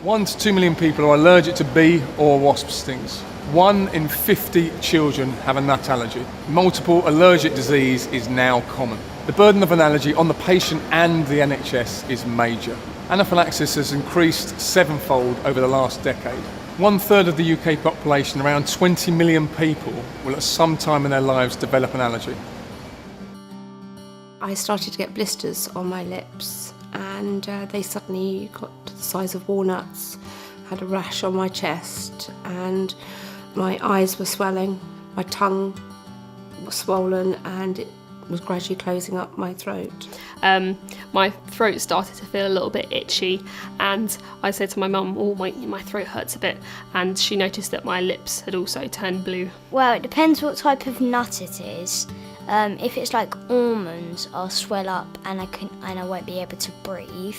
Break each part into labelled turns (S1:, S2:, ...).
S1: 1 to 2 million people are allergic to bee or wasp stings. 1 in 50 children have a nut allergy. Multiple allergic disease is now common. The burden of an allergy on the patient and the NHS is major. Anaphylaxis has increased 7-fold over the last decade. 1/3 of the UK population, around 20 million people, will at some time in their lives develop an allergy.
S2: I started to get blisters on my lips and they suddenly got to the size of walnuts. Had a rash on my chest and my eyes were swelling, my tongue was swollen and it was gradually closing up my throat.
S3: My throat started to feel a little bit itchy and I said to my mum, oh, my throat hurts a bit, and she noticed that my lips had also turned blue.
S4: Well, it depends what type of nut it is. If it's like almonds, I'll swell up and I won't be able to breathe.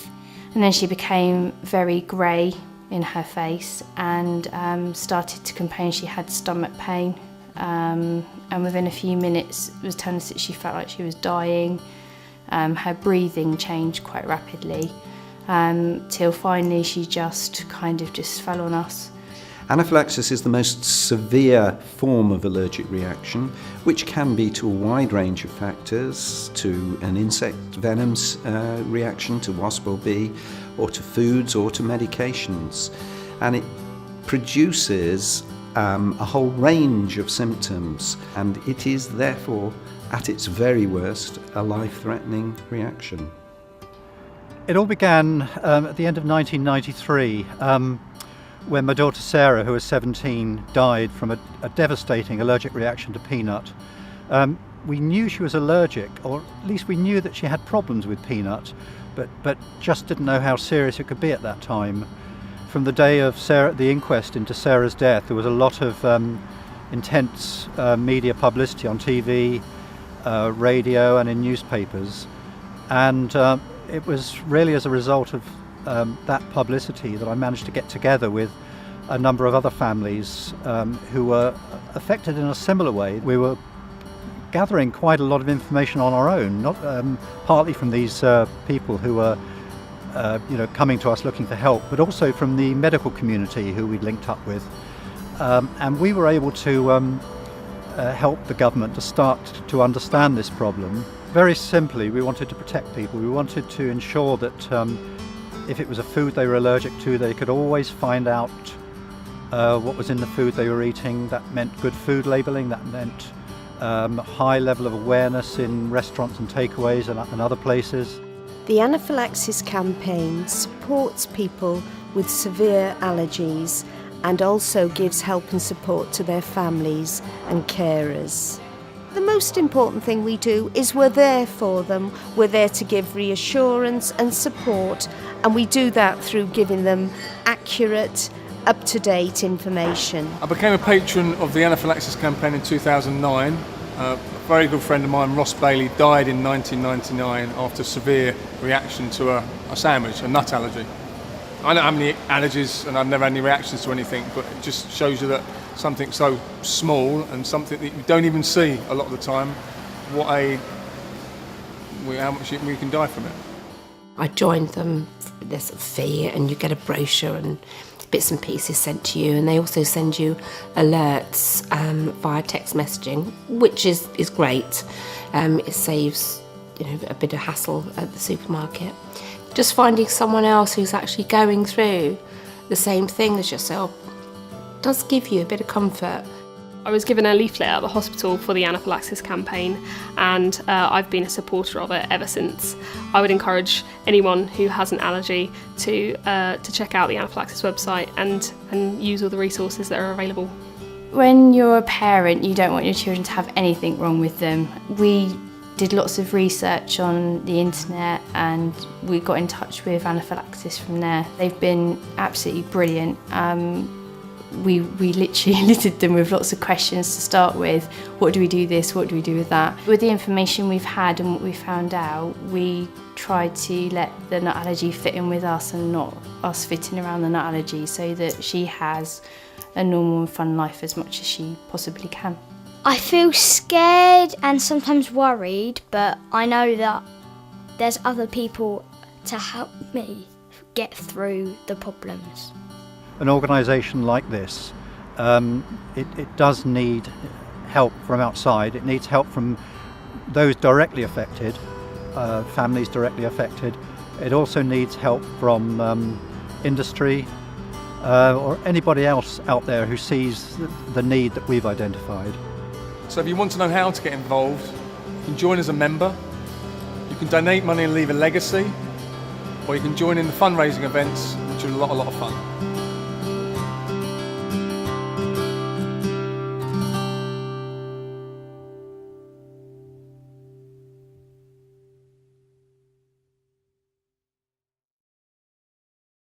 S5: And then she became very grey in her face and started to complain she had stomach pain. And within a few minutes was telling us that she felt like she was dying. Her breathing changed quite rapidly till finally she just fell on us.
S6: Anaphylaxis is the most severe form of allergic reaction, which can be to a wide range of factors, to an insect venom reaction, to wasp or bee, or to foods or to medications. And it produces a whole range of symptoms, and it is therefore, at its very worst, a life-threatening reaction.
S7: It all began at the end of 1993 when my daughter Sarah, who was 17, died from a devastating allergic reaction to peanut. We knew she was allergic, or at least we knew that she had problems with peanut, but just didn't know how serious it could be at that time. From the day of the inquest into Sarah's death, there was a lot of intense media publicity on TV, radio and in newspapers, and it was really as a result of that publicity that I managed to get together with a number of other families who were affected in a similar way. We were gathering quite a lot of information on our own, not partly from these people who were coming to us looking for help, but also from the medical community who we'd linked up with. And we were able to help the government to start to understand this problem. Very simply, we wanted to protect people. We wanted to ensure that if it was a food they were allergic to, they could always find out what was in the food they were eating. That meant good food labelling, that meant high level of awareness in restaurants and takeaways and other places.
S8: The Anaphylaxis Campaign supports people with severe allergies and also gives help and support to their families and carers. The most important thing we do is we're there for them. We're there to give reassurance and support, and we do that through giving them accurate, up-to-date information.
S1: I became a patron of the Anaphylaxis Campaign in 2009. A very good friend of mine, Ross Bailey, died in 1999 after severe reaction to a sandwich, a nut allergy. I don't have any allergies and I've never had any reactions to anything, but it just shows you that something so small and something that you don't even see a lot of the time, how much we can die from it.
S2: I joined them, there's a fee and you get a brochure and bits and pieces sent to you, and they also send you alerts via text messaging, which is great. It saves a bit of hassle at the supermarket. Just finding someone else who's actually going through the same thing as yourself does give you a bit of comfort.
S3: I was given a leaflet at the hospital for the Anaphylaxis campaign, and I've been a supporter of it ever since. I would encourage anyone who has an allergy to check out the Anaphylaxis website and use all the resources that are available.
S5: When you're a parent, you don't want your children to have anything wrong with them. We did lots of research on the internet and we got in touch with Anaphylaxis from there. They've been absolutely brilliant. We literally littered them with lots of questions to start with. What do we do this? What do we do with that? With the information we've had and what we found out, we tried to let the nut allergy fit in with us and not us fitting around the nut allergy, so that she has a normal and fun life as much as she possibly can.
S4: I feel scared and sometimes worried, but I know that there's other people to help me get through the problems.
S7: An organisation like this, it does need help from outside. It needs help from those directly affected, families directly affected. It also needs help from industry or anybody else out there who sees the need that we've identified.
S1: So if you want to know how to get involved, you can join as a member, you can donate money and leave a legacy, or you can join in the fundraising events, which are a lot of fun.